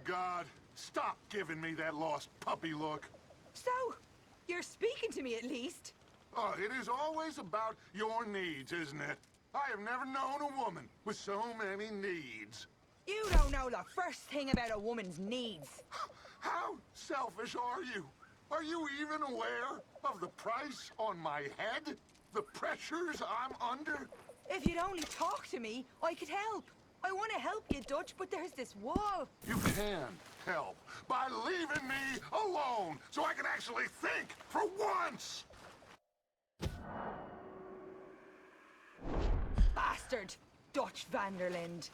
God. Stop giving me that lost puppy look. So, you're speaking to me at least? Oh, it is always about your needs, isn't it? I have never known a woman with so many needs. You don't know the first thing about a woman's needs. How selfish are you? Are you even aware of the price on my head? The pressures I'm under? If you'd only talk to me, I could help. I want to help you, Dutch, but there's this wall. You can help by leaving me alone so I can actually think for once! Bastard! Dutch Vanderland.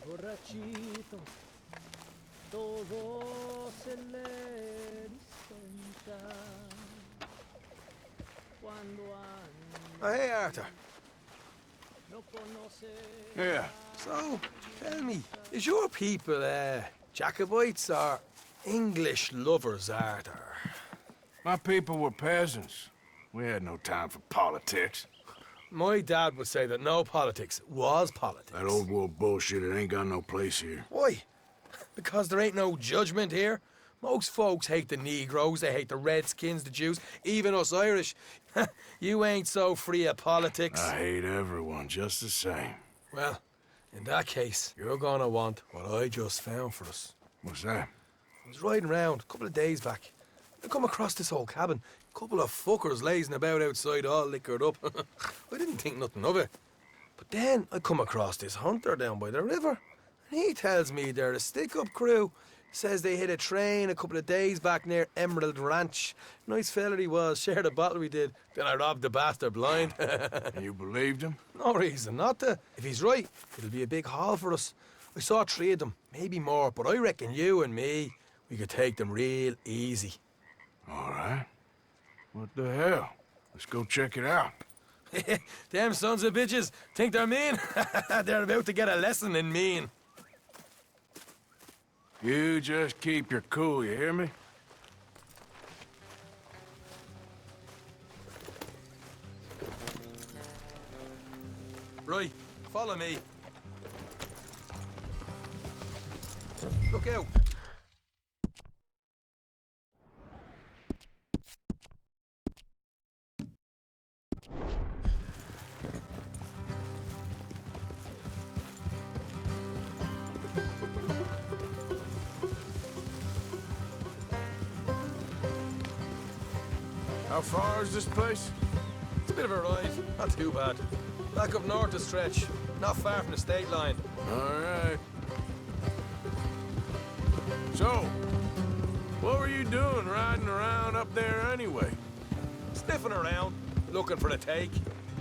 Borrachito, todo se le dispensa cuando Oh, hey, Arthur. no conoce. Yeah. So, tell me, is your people, Jacobites or English lovers, Arthur? My people were peasants. We had no time for politics. My dad would say that no politics was politics. That old world bullshit, it ain't got no place here. Why? Because there ain't no judgment here. Most folks hate the Negroes, they hate the Redskins, the Jews, even us Irish. You ain't so free of politics. I hate everyone just the same. Well, in that case, you're gonna want what I just found for us. What's that? I was riding around a couple of days back. I come across this old cabin. Couple of fuckers lazing about outside all liquored up. I didn't think nothing of it. But then I come across this hunter down by the river. And he tells me they're a stick-up crew. Says they hit a train a couple of days back near Emerald Ranch. Nice fella he was, shared a bottle we did. Then I robbed the bastard blind. You believed him? No reason not to. If he's right, it'll be a big haul for us. I saw 3 of them, maybe more, but I reckon you and me, we could take them real easy. All right. What the hell? Let's go check it out. Them sons of bitches think they're mean. They're about to get a lesson in mean. You just keep your cool, you hear me? Right, follow me. Look out. How far is this place? It's a bit of a ride, not too bad. Back up north a stretch, not far from the state line. All right. So, what were you doing riding around up there anyway? Sniffing around, looking for a take.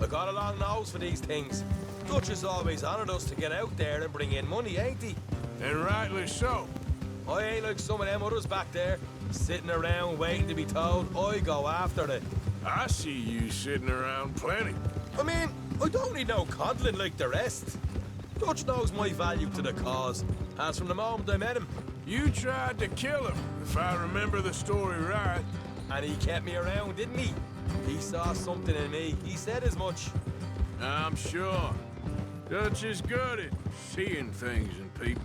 I got a long nose for these things. Dutch has always honoured us to get out there and bring in money, ain't he? And rightly so. I ain't like some of them others back there, sitting around waiting to be told. I go after it. I see you sitting around plenty. I mean, I don't need no coddling like the rest. Dutch knows my value to the cause, as from the moment I met him. You tried to kill him, if I remember the story right. And he kept me around, didn't he? He saw something in me. He said as much. I'm sure. Dutch is good at seeing things in people.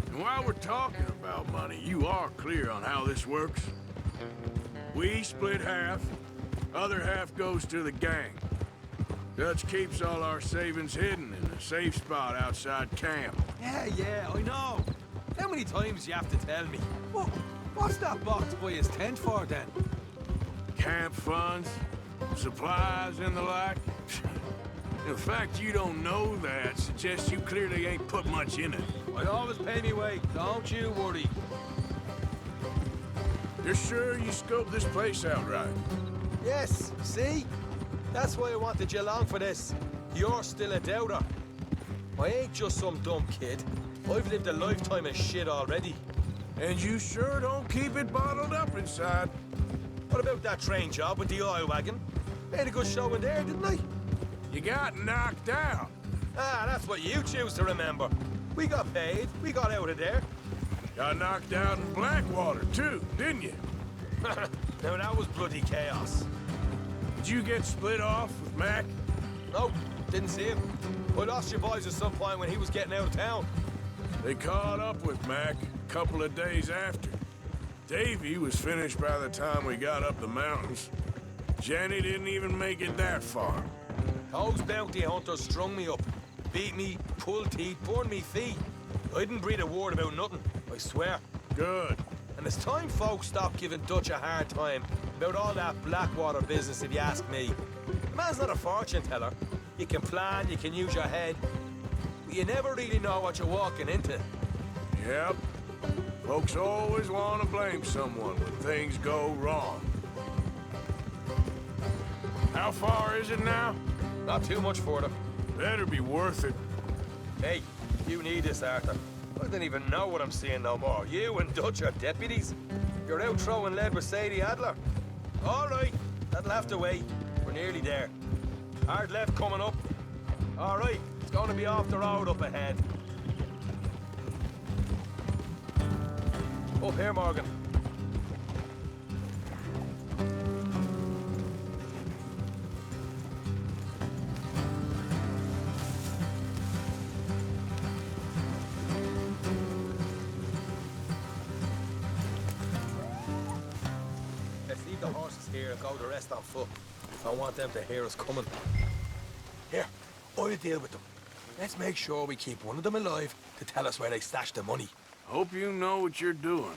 And while we're talking about money, you are clear on how this works? We split half, other half goes to the gang. Dutch keeps all our savings hidden in a safe spot outside camp. Yeah, I know. How many times you have to tell me? What's that box by his tent for, then? Camp funds, supplies, and the like. The fact you don't know that suggests you clearly ain't put much in it. I always pay me way, don't you worry. You're sure you scoped this place out right? Yes, see? That's why I wanted you along for this. You're still a doubter. I ain't just some dumb kid. I've lived a lifetime of shit already. And you sure don't keep it bottled up inside. What about that train job with the oil wagon? Made a good show in there, didn't I? You got knocked out. Ah, that's what you choose to remember. We got paid. We got out of there. Got knocked out in Blackwater, too, didn't you? Now, that was bloody chaos. Did you get split off with Mac? Nope, didn't see him. I lost your boys at some point when he was getting out of town. They caught up with Mac a couple of days after. Davy was finished by the time we got up the mountains. Jenny didn't even make it that far. Those bounty hunters strung me up. Beat me, pulled teeth, burned me feet. I didn't breathe a word about nothing, I swear. Good. And it's time folks stopped giving Dutch a hard time about all that Blackwater business, if you ask me. Man's not a fortune teller. You can plan, you can use your head, but you never really know what you're walking into. Yep. Folks always want to blame someone when things go wrong. How far is it now? Not too much further. Better be worth it. Hey, you need this, Arthur. I don't even know what I'm seeing no more. You and Dutch are deputies. You're out throwing lead with Sadie Adler. All right, that'll have to wait. We're nearly there. Hard left coming up. All right, it's going to be off the road up ahead. Up here, Morgan. Let's leave the horses here and go the rest on foot. I don't want them to hear us coming. Here, I'll deal with them. Let's make sure we keep one of them alive to tell us where they stashed the money. Hope you know what you're doing.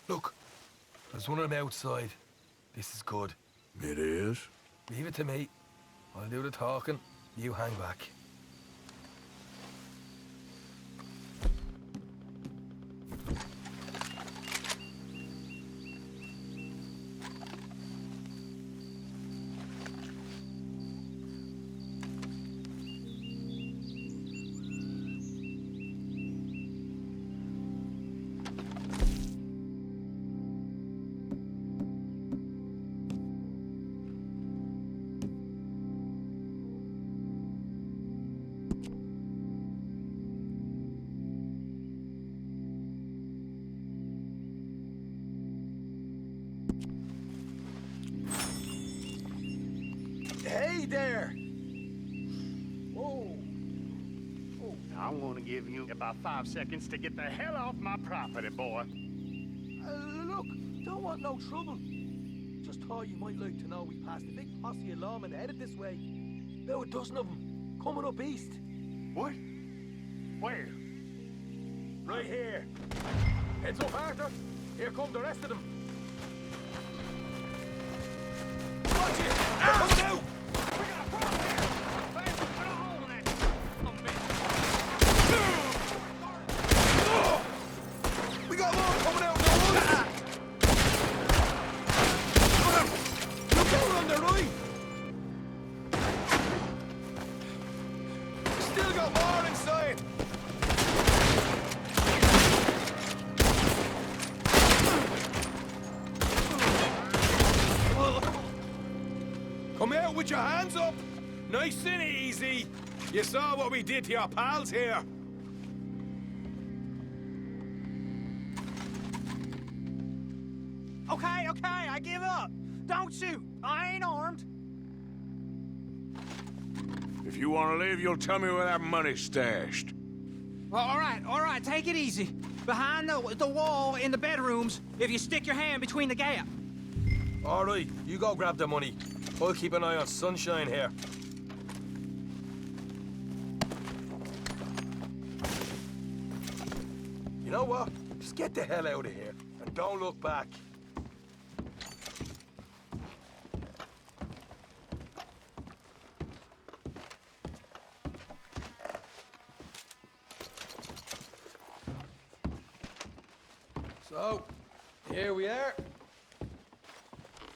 Look, there's one of them outside. This is good. It is? Leave it to me. I'll do the talking. You hang back. Hey there! Whoa! I want to give you about 5 seconds to get the hell off my property, boy. Look, don't want no trouble. Just thought you might like to know we passed a big posse of lawmen headed this way. About a dozen of them, coming up east. What? Where? Right here. Heads up, Arthur. Here come the rest of them. Watch it! They're coming out! We got a problem here! Fast, put a hole in that We got more coming out in the woods! Look out on the right! We still got more inside! Come out with your hands up! Nice and easy! You saw what we did to your pals here! Okay, I give up. Don't shoot. I ain't armed. If you want to live, you'll tell me where that money's stashed. Well, all right, take it easy. Behind the wall in the bedrooms, if you stick your hand between the gap. All right, you go grab the money. I'll keep an eye on Sunshine here. know what? Just get the hell out of here and don't look back. So, here we are.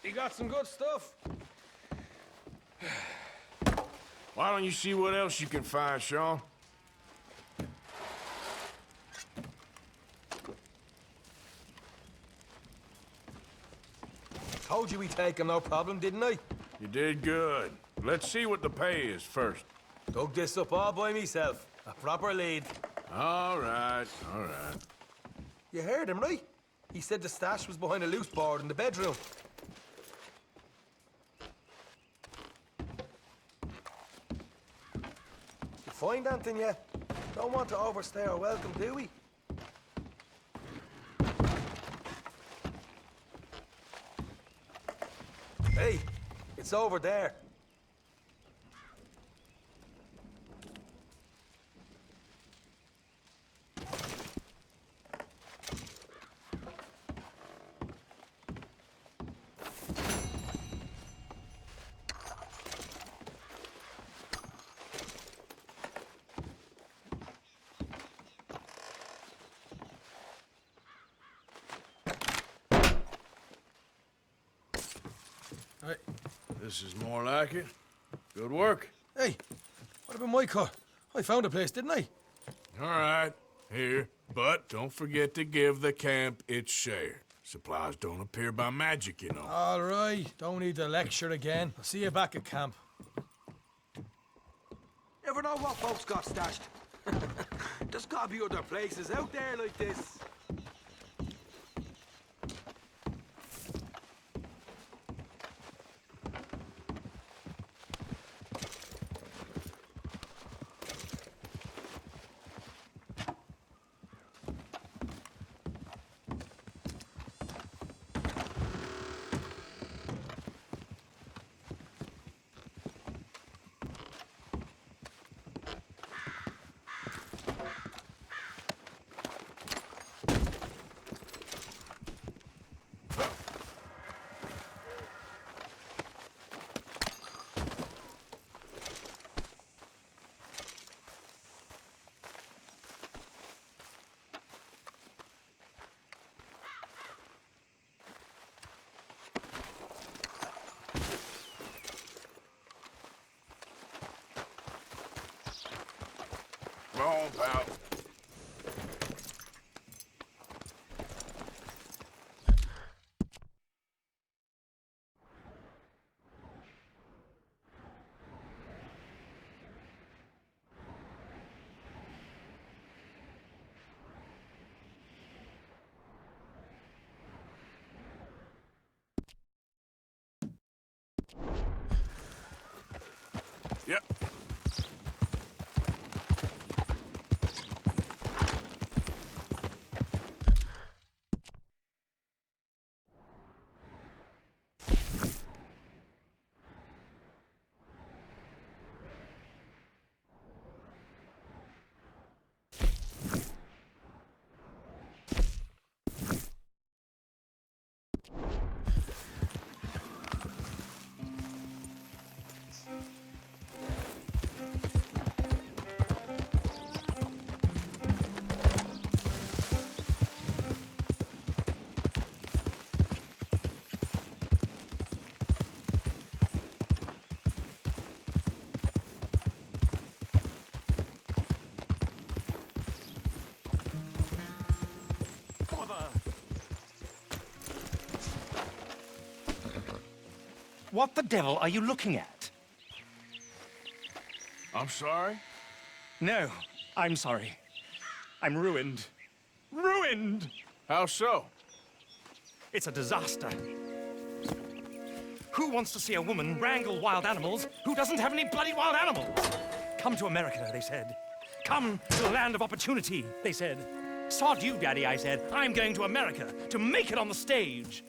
You got some good stuff. Why don't you see what else you can find, Sean? Told you we'd take him, no problem, didn't I? You did good. Let's see what the pay is first. Dug this up all by myself. A proper lead. All right, all right. You heard him, right? He said the stash was behind a loose board in the bedroom. You find anything yet? Don't want to overstay our welcome, do we? Hey, it's over there. Hey, this is more like it. Good work. Hey, what about my cut? I found a place, didn't I? All right, here. But don't forget to give the camp its share. Supplies don't appear by magic, you know. All right, don't need the lecture again. I'll see you back at camp. Never know what folks got stashed. There's gotta be other places out there like this. Come on, pal. Yep. What the devil are you looking at? I'm sorry? No, I'm sorry. I'm ruined. Ruined! How so? It's a disaster. Who wants to see a woman wrangle wild animals who doesn't have any bloody wild animals? Come to America, they said. Come to the land of opportunity, they said. Sod you, Daddy, I said. I'm going to America to make it on the stage.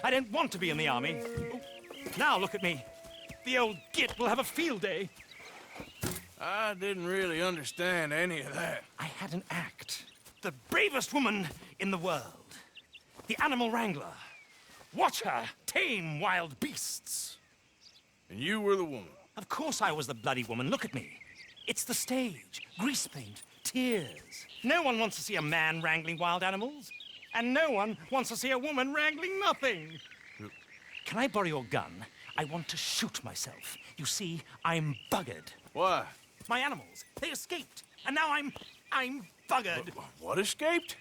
I don't want to be in the army. Now look at me. The old git will have a field day. I didn't really understand any of that. I had an act. the bravest woman in the world. The animal wrangler. Watch her tame wild beasts. And you were the woman. Of course I was the bloody woman. Look at me. It's the stage. Grease paint. Tears. No one wants to see a man wrangling wild animals. And no one wants to see a woman wrangling nothing. Can I borrow your gun? I want to shoot myself. You see, I'm buggered. Why? My animals, they escaped. And now I'm buggered. What escaped?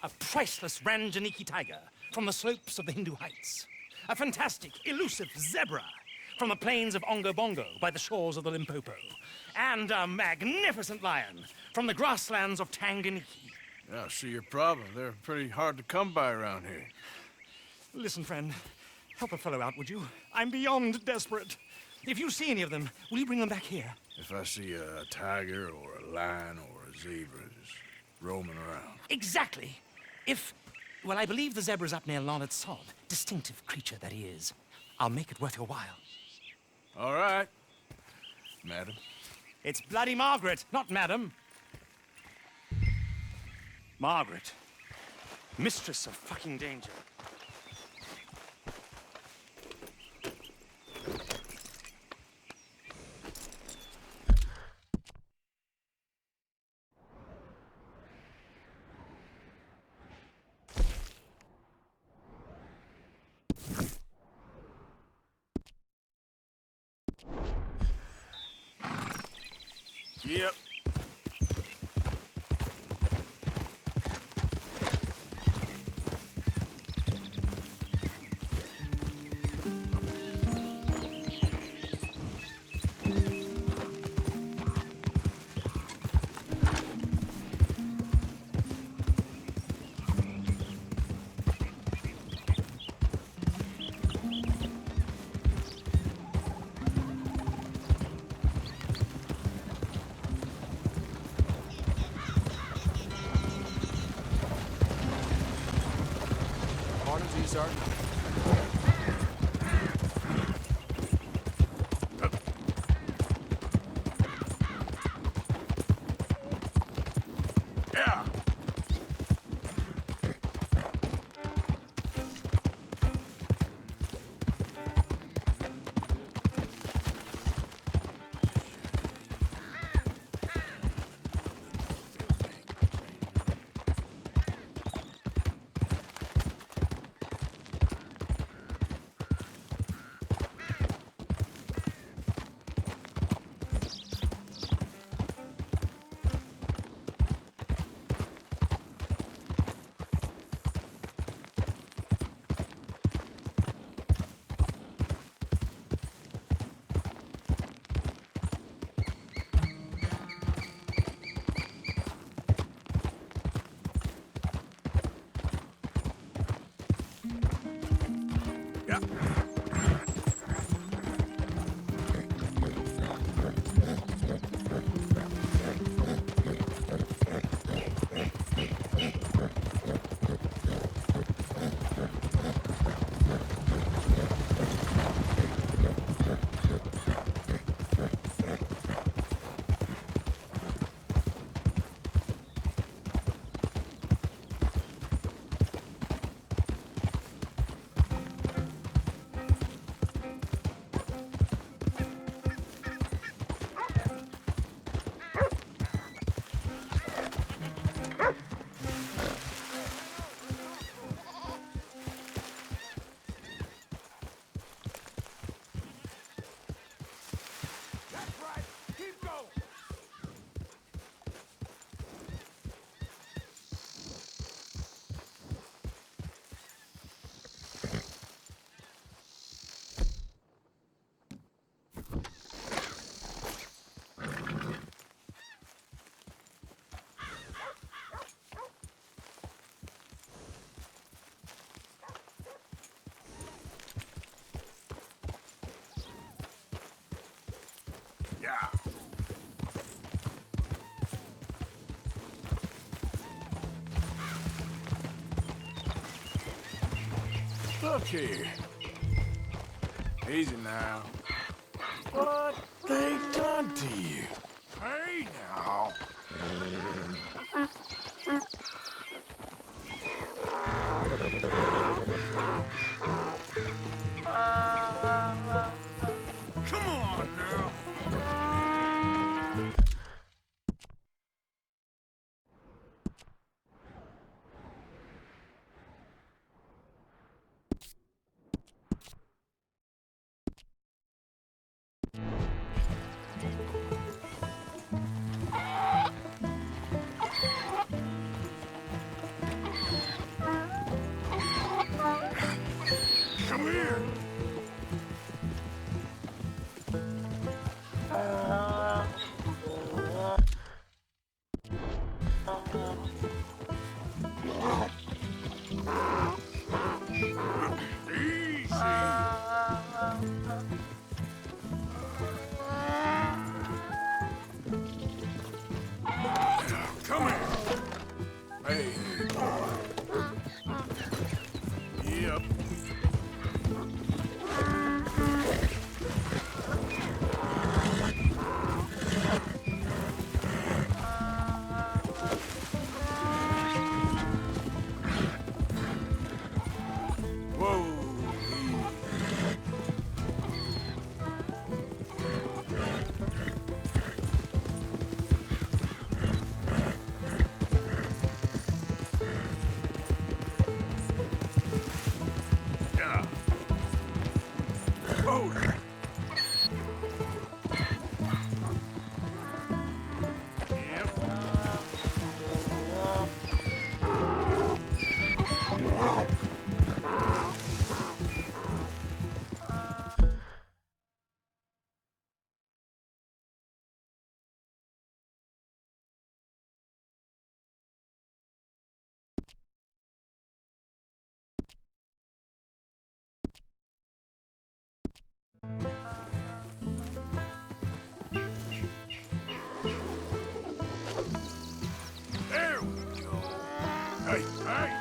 A priceless Ranjaniki tiger from the slopes of the Hindu Heights. A fantastic, elusive zebra from the plains of Ongo Bongo by the shores of the Limpopo. And a magnificent lion from the grasslands of Tanganyika. Yeah, I see your problem. They're pretty hard to come by around here. Listen, friend, help a fellow out, would you? I'm beyond desperate. If you see any of them, will you bring them back here? If I see a tiger or a lion or a zebra just roaming around. Exactly. Well, I believe the zebra's up near Larned Sod. Distinctive creature that he is. I'll make it worth your while. All right, madam. It's bloody Margaret, not madam. Margaret. Mistress of fucking danger. Yep. Morning to you, Sergeant. Yeah. Yeah. Look here. Easy now. What they done to you? Hey now. There we go. Hey, hey!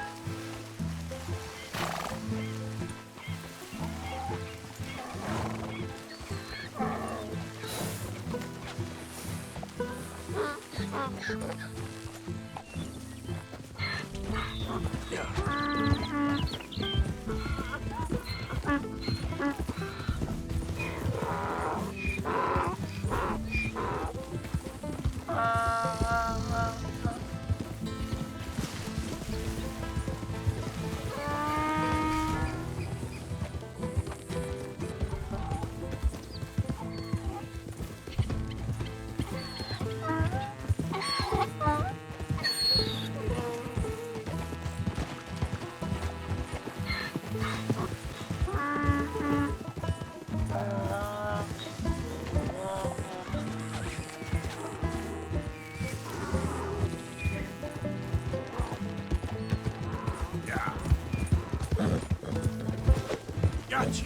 Gotcha.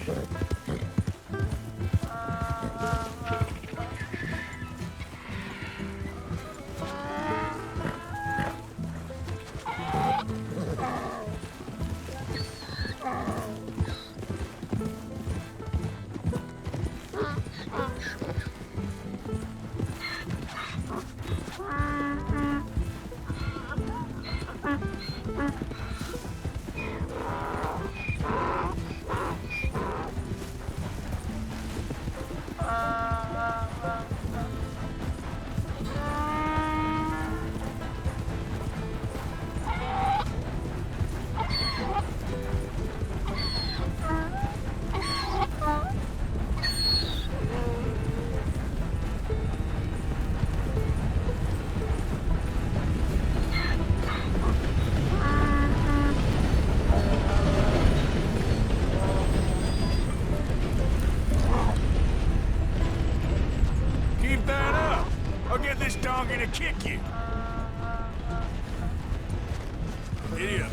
Keep that up! I'll get this donkey to kick you! Giddy up.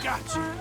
Gotcha.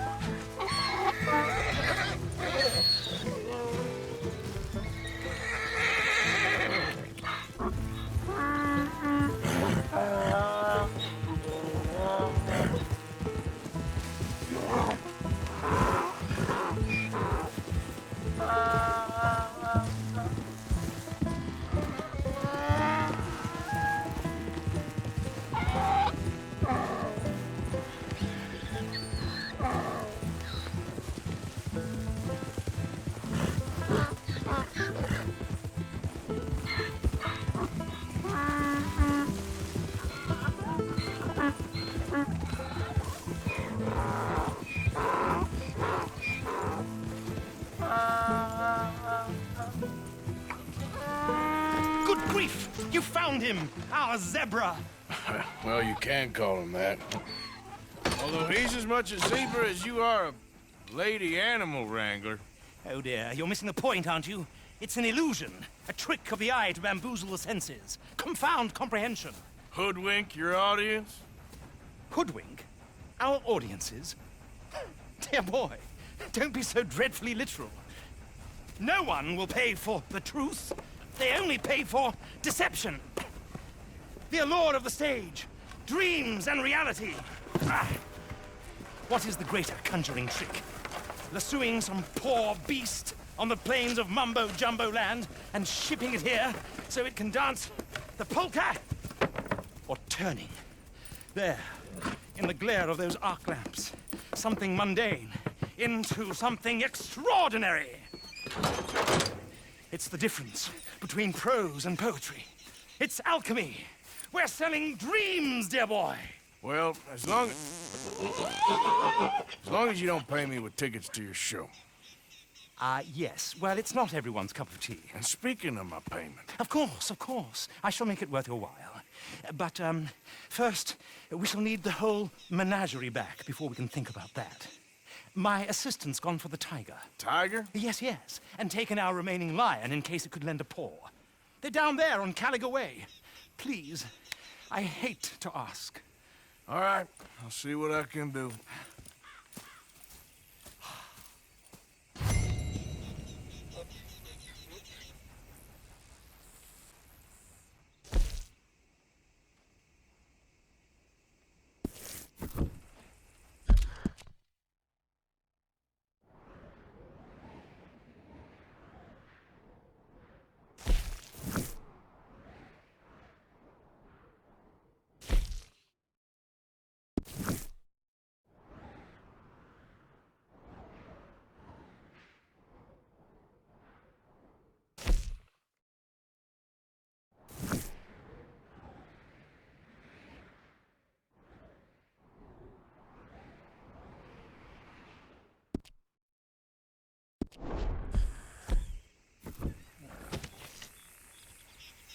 Good grief! You found him! Our zebra! Well, you can call him that. Although he's as much a zebra as you are a lady animal wrangler. Oh dear, you're missing the point, aren't you? It's an illusion. A trick of the eye to bamboozle the senses. Confound comprehension. Hoodwink your audience? Hoodwink? Our audiences? Dear boy, don't be so dreadfully literal. No one will pay for the truth. They only pay for deception. The allure of the stage, dreams and reality. Ah. What is the greater conjuring trick? Lassoing some poor beast on the plains of mumbo-jumbo land and shipping it here so it can dance the polka? Or turning, there, in the glare of those arc lamps, something mundane into something extraordinary? It's the difference between prose and poetry. It's alchemy. We're selling dreams, dear boy. Well, as long as you don't pay me with tickets to your show. Yes. Well, it's not everyone's cup of tea. And speaking of my payment, Of course, of course. I shall make it worth your while. But, first, we shall need the whole menagerie back before we can think about that. My assistant's gone for the tiger. Tiger? Yes, yes. And taken our remaining lion in case it could lend a paw. They're down there on Caliga Way. Please, I hate to ask. All right, I'll see what I can do.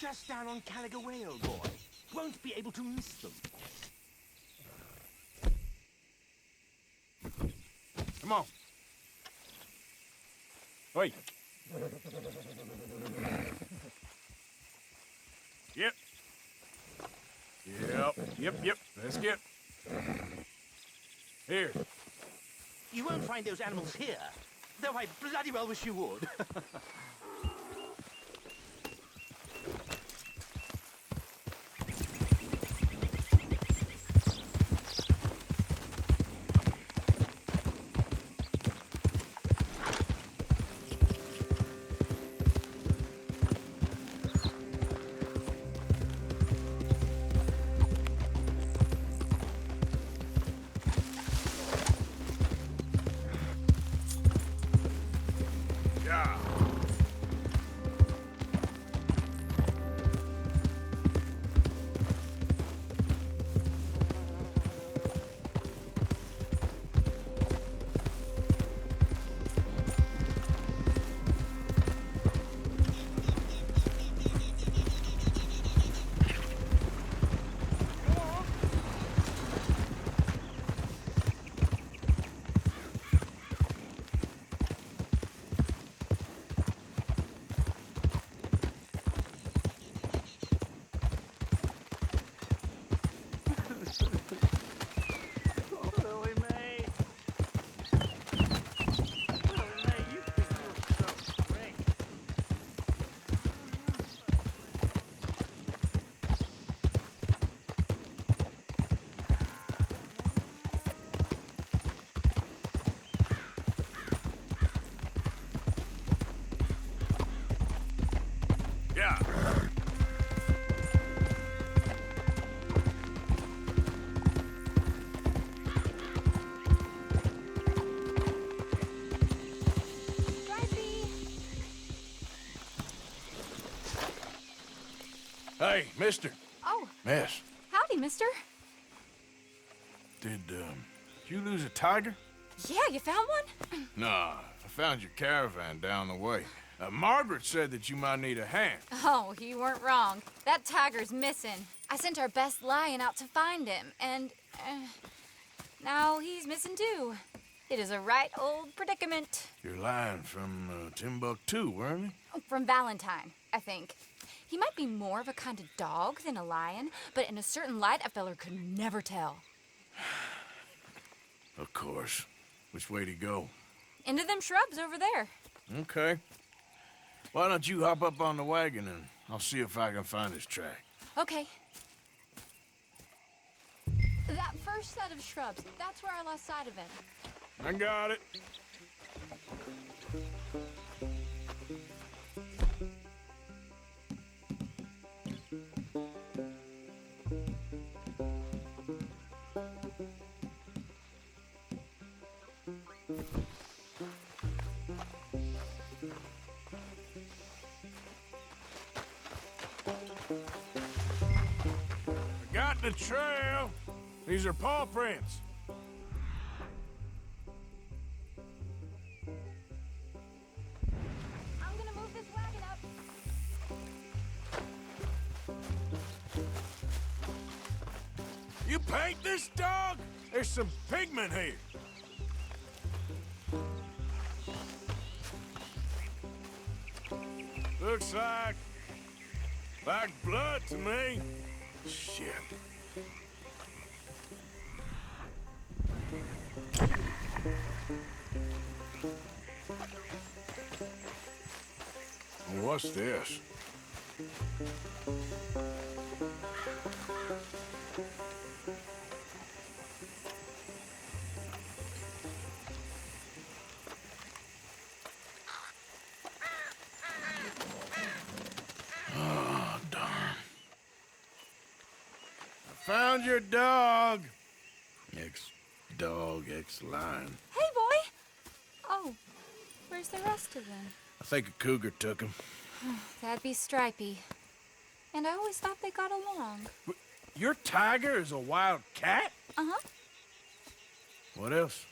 Just down on Caliga Way, old boy. Won't be able to miss them. Come on. Wait. Yep. Yep. Let's get. Here. You won't find those animals here, though I bloody well wish you would. Yeah. Yeah. Hey, mister. Oh, Miss, howdy, mister. did you lose a tiger? Yeah, you found one? Nah, I found your caravan down the way. Margaret said that you might need a hand. Oh, you weren't wrong. That tiger's missing. I sent our best lion out to find him, and now he's missing too. It is a right old predicament. Your lion from Timbuktu, weren't he? From Valentine, I think. He might be more of a kind of dog than a lion, but in a certain light, a feller could never tell. Of course. Which way to go? Into them shrubs over there. Okay. Why don't you hop up on the wagon and I'll see if I can find his track. Okay. That first set of shrubs, that's where I lost sight of him. I got it. the trail. These are paw prints. I'm gonna move this wagon up. You paint this dog? There's some pigment here. Looks like blood to me. Shit. What's this? Oh, darn. I found your dog. Ex-dog, ex-lion. Hey, boy! Oh, where's the rest of them? I think a cougar took him. That'd be Stripey. And I always thought they got along. Your tiger is a wild cat? Uh-huh. What else?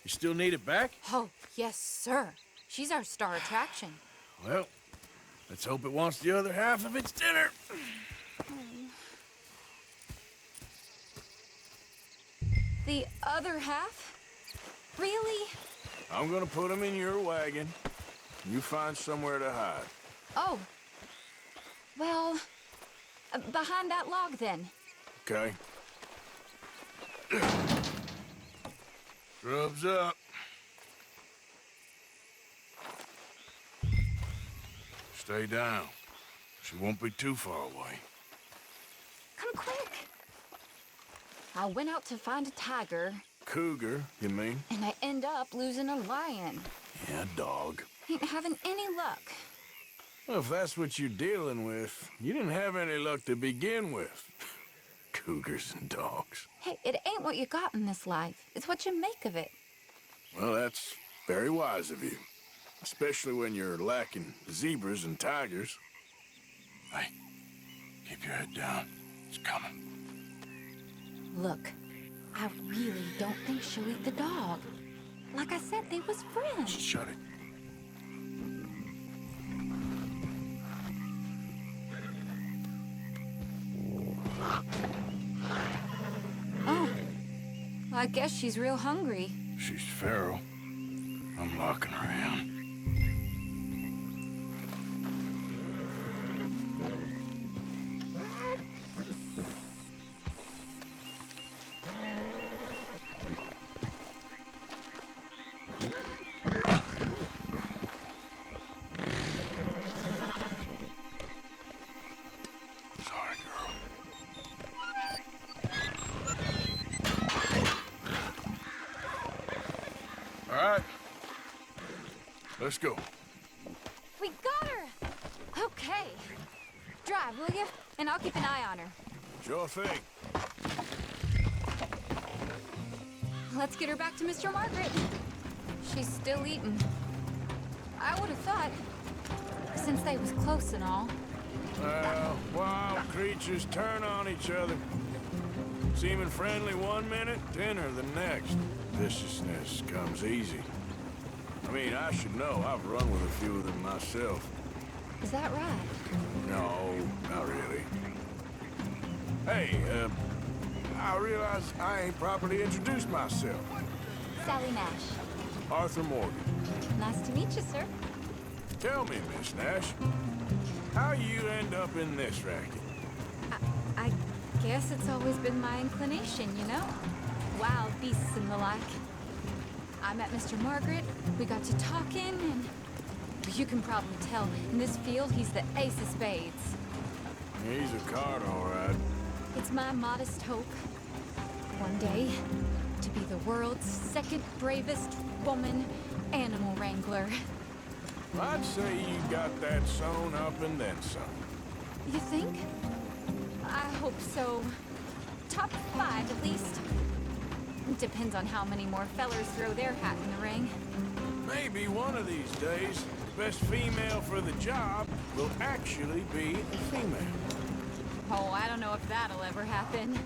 You still need it back? Oh, yes, sir. She's our star attraction. Well, let's hope it wants the other half of its dinner. The other half? Really? I'm gonna put him in your wagon. You find somewhere to hide. Oh. Well, behind that log, then. Okay. Rubs up. Stay down. She won't be too far away. Come quick. I went out to find a tiger, Cougar, you mean? and I end up losing a lion. Yeah, dog. Ain't having any luck. Well, if that's what you're dealing with, you didn't have any luck to begin with. Cougars and dogs. Hey, it ain't what you got in this life. It's what you make of it. Well, that's very wise of you. Especially when you're lacking zebras and tigers. Hey, keep your head down. It's coming. Look, I really don't think she'll eat the dog. Like I said, they was friends. Shut it. Oh, I guess she's real hungry. She's feral. I'm locking her in. Sorry, girl. All right. Let's go. We got her! Okay. Drive, will you? And I'll keep an eye on her. Sure thing. Let's get her back to Mr. Margaret. She's still eating. I would have thought, since they was close and all. Well, wild creatures turn on each other. Seeming friendly one minute, dinner the next. Viciousness comes easy. I mean, I should know. I've run with a few of them myself. Is that right? No, not really. Hey, I realize I ain't properly introduced myself. Sally Nash. Arthur Morgan. Nice to meet you, sir. Tell me, Miss Nash, how you end up in this racket? I guess it's always been my inclination, you know? Wild beasts and the like. I met Mr. Margaret, we got to talking, and you can probably tell, in this field, he's the ace of spades. He's a card, all right. It's my modest hope, one day, to be the world's second bravest woman animal wrangler. I'd say you got that sewn up and then some. You think? I hope so. Top 5, at least. Depends on how many more fellers throw their hat in the ring. Maybe one of these days, the best female for the job will actually be a female. Oh, I don't know if that'll ever happen.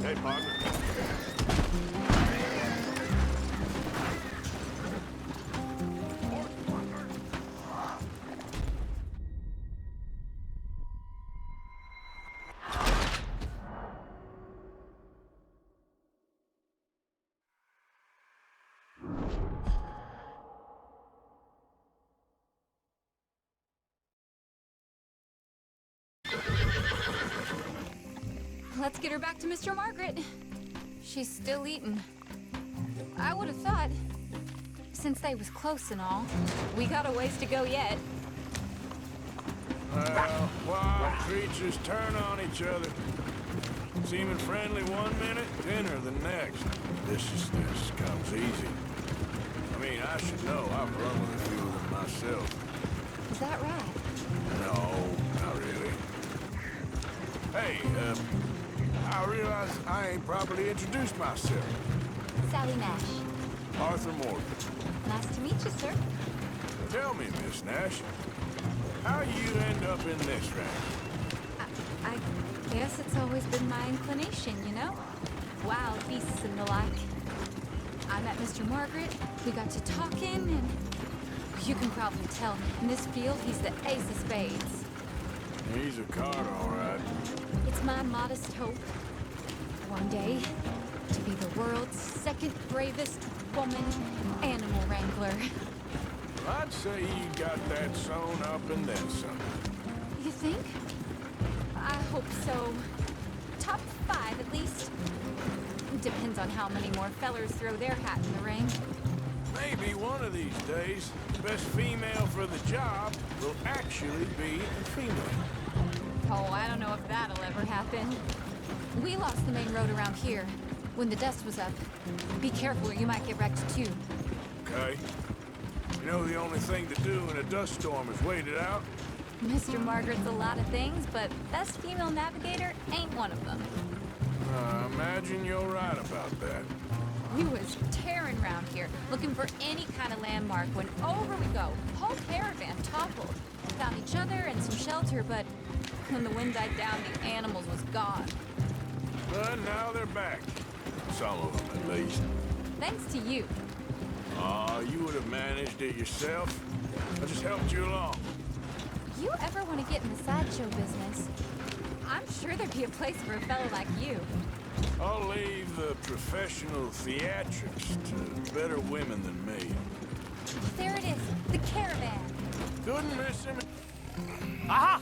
Hey, partner. Let's get her back to Mr. Margaret. She's still eating. I would have thought, since they was close and all, we got a ways to go yet. Well, wild creatures turn on each other. Seeming friendly one minute, dinner the next. Viciousness comes easy. I mean, I should know. I've run with a few of them myself. Is that right? No, not really. Hey, I realize I ain't properly introduced myself. Sally Nash. Arthur Morgan. Nice to meet you, sir. Tell me, Miss Nash, how you end up in this ranch? I guess it's always been my inclination, you know? Wild beasts and the like. I met Mr. Margaret, we got to talking, and you can probably tell, in this field, he's the ace of spades. He's a card, all right. It's my modest hope, one day, to be the world's second bravest woman animal wrangler. I'd say you got that sewn up and then some. You think? I hope so. Top 5, at least. Depends on how many more fellers throw their hat in the ring. Maybe one of these days, the best female for the job will actually be a female. Oh, I don't know if that'll ever happen. We lost the main road around here when the dust was up. Be careful or you might get wrecked too. Okay. You know the only thing to do in a dust storm is wait it out? Mr. Margaret's a lot of things, but best female navigator ain't one of them. I imagine you're right about that. We was tearing around here, looking for any kind of landmark when over we go. Whole caravan toppled. Found each other and some shelter, but when the wind died down, the animals was gone. But now they're back. Some of them, at least. Thanks to you. You would have managed it yourself. I just helped you along. You ever want to get in the sideshow business? I'm sure there'd be a place for a fellow like you. I'll leave the professional theatrics to better women than me. There it is, the caravan. Couldn't miss him. Aha!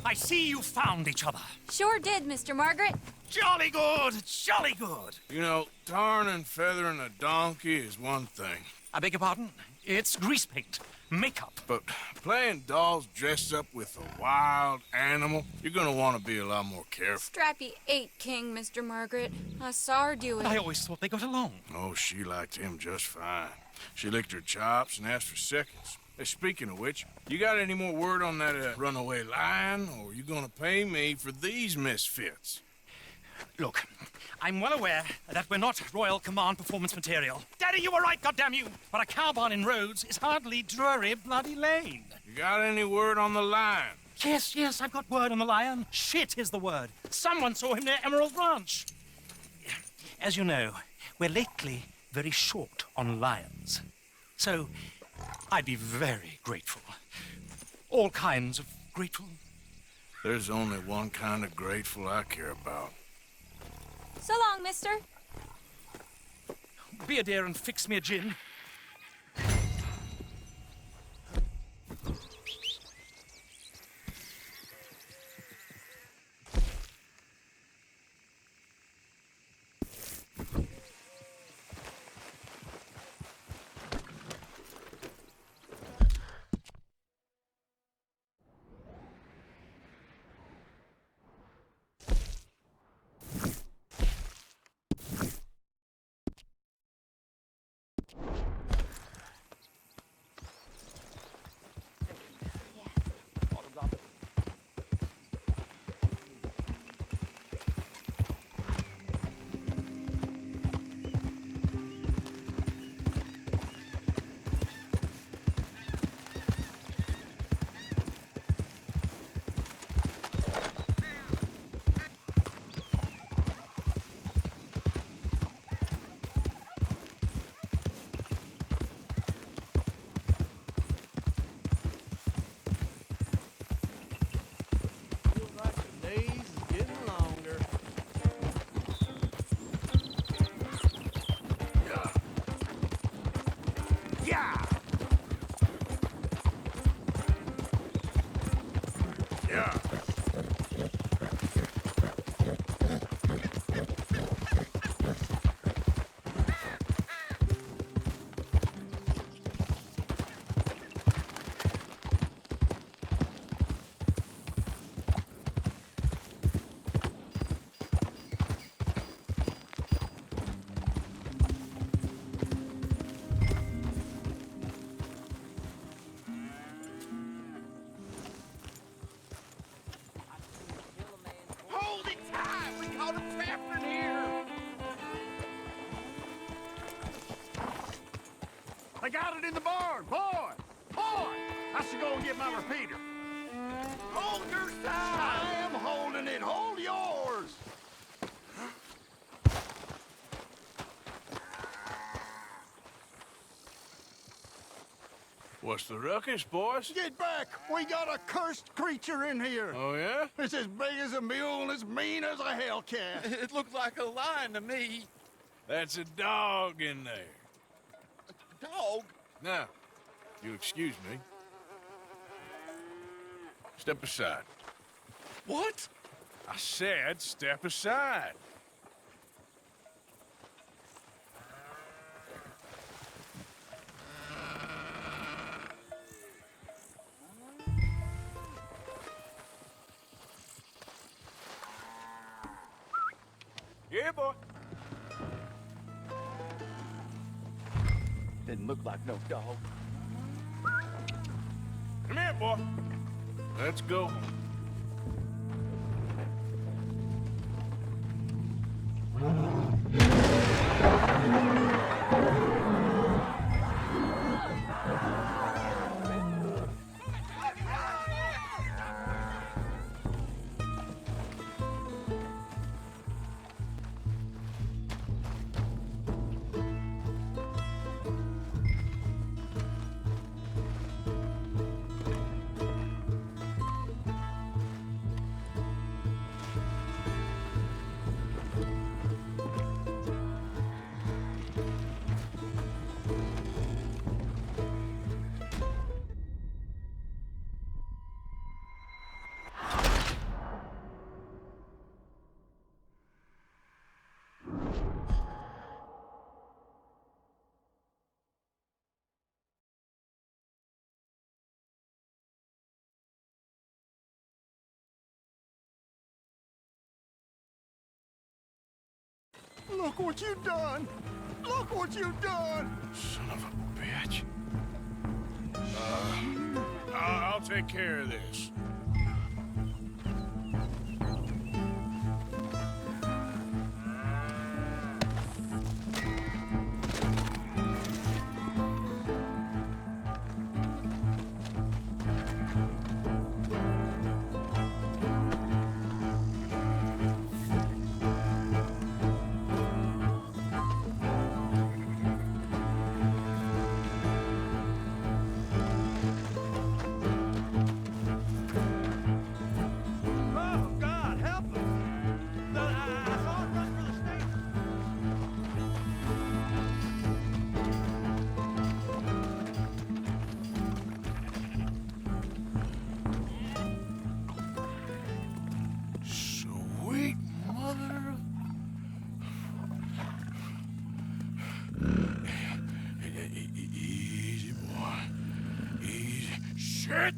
I see you found each other. Sure did, Mr. Margaret. Jolly good, jolly good. You know, tarring and feathering a donkey is one thing. I beg your pardon? It's grease paint, makeup. But playing dolls dressed up with a wild animal, you're gonna want to be a lot more careful. Strappy ate King, Mr. Margaret. I saw her do it. I always thought they got along. Oh, she liked him just fine. She licked her chops and asked for seconds. Hey, speaking of which, you got any more word on that runaway lion, or are you gonna pay me for these misfits? Look, I'm well aware that we're not Royal Command performance material. Daddy, you were right, goddamn you! But a cow barn in Rhodes is hardly Drury Bloody Lane. You got any word on the lion? Yes, I've got word on the lion. Shit is the word. Someone saw him near Emerald Ranch. As you know, we're lately very short on lions. So, I'd be very grateful. All kinds of grateful. There's only one kind of grateful I care about. So long, mister. Be a dear and fix me a gin. They got it in the barn. Boy! I should go and get my repeater. Hold your side! I am holding it. Hold yours! What's the ruckus, boys? Get back! We got a cursed creature in here. Oh, yeah? It's as big as a mule and as mean as a hellcat. It looked like a lion to me. That's a dog in there. Dog? Now, you excuse me. Step aside. What? I said step aside. Yeah, boy. Didn't look like no dog. Come here, boy. Let's go. Look what you done! Look what you done! Son of a bitch. I'll take care of this. Oh, God, help us! I saw it run for the station. Sweet mother of... Easy, boy. Easy. Shit!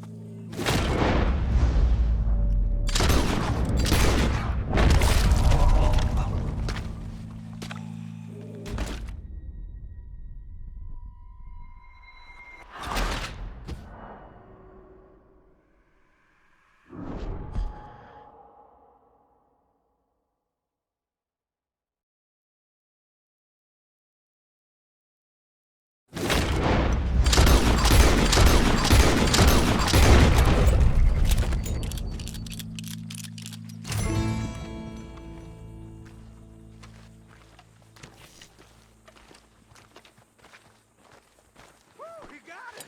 He got it!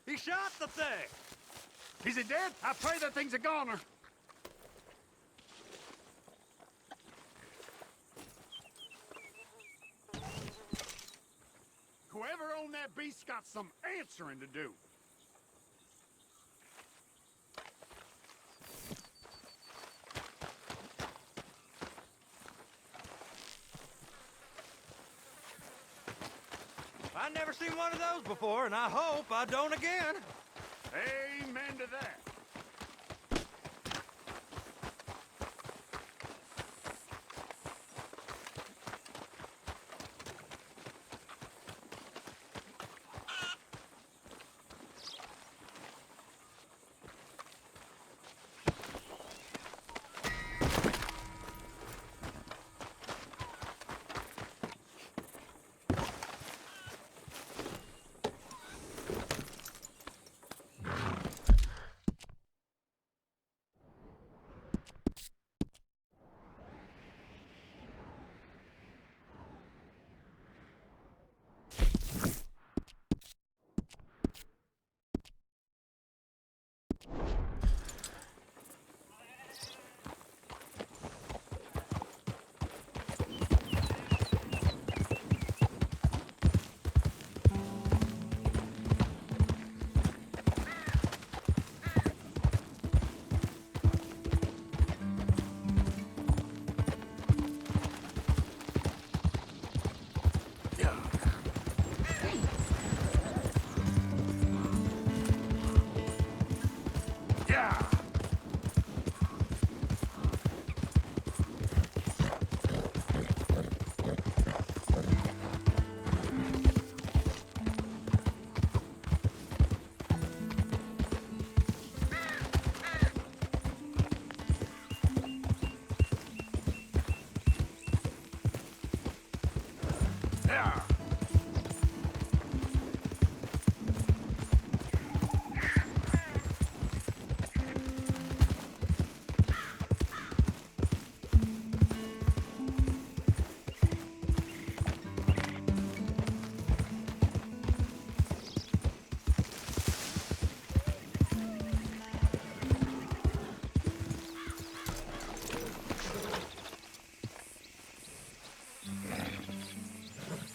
He shot the thing! Is it dead? I pray that thing's a goner. Whoever owned that beast got some answering to do. I've never seen one of those before, and I hope I don't again. Amen to that.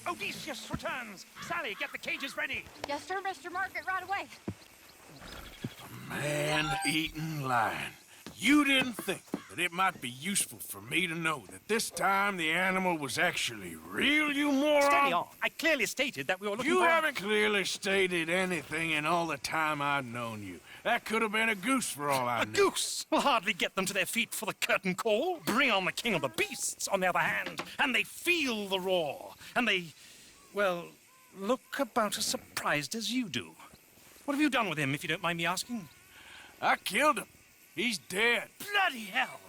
Odysseus returns! Sally, get the cages ready! Yes, sir, Mr. Margaret, right away. Man-eating lion. You didn't think that but it might be useful for me to know that this time the animal was actually real, you moron. Steady on. I clearly stated that we were looking You for... haven't clearly stated anything in all the time I've known you. That could have been a goose for all I A knew. goose will hardly get them to their feet for the curtain call. Bring on the king of the beasts, on the other hand, and they feel the roar. And they, well, look about as surprised as you do. What have you done with him, if you don't mind me asking? I killed him. He's dead. Bloody hell!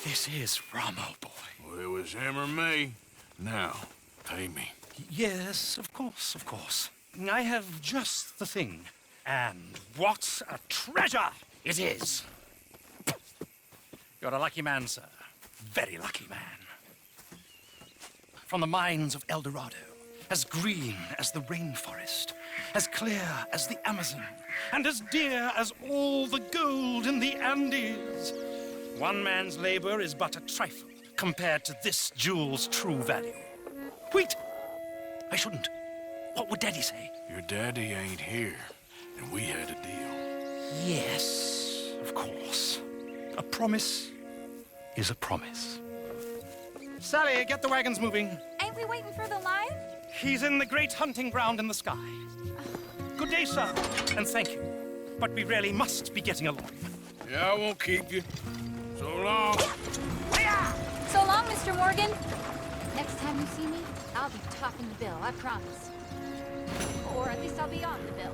This is Ramo, boy. Well, it was him or me. Now, pay me. Yes, of course, of course. I have just the thing. And what a treasure it is! You're a lucky man, sir. Very lucky man. From the mines of El Dorado, as green as the rainforest, as clear as the Amazon, and as dear as all the gold in the Andes. One man's labor is but a trifle compared to this jewel's true value. Wait! I shouldn't. What would Daddy say? Your daddy ain't here, and we had a deal. Yes, of course. A promise is a promise. Sally, get the wagons moving. Ain't we waiting for the lion? He's in the great hunting ground in the sky. Good day, sir, and thank you. But we really must be getting along. Yeah, I won't keep you. So long. So long, Mr. Morgan. Next time you see me, I'll be topping the bill, I promise. Or at least I'll be on the bill.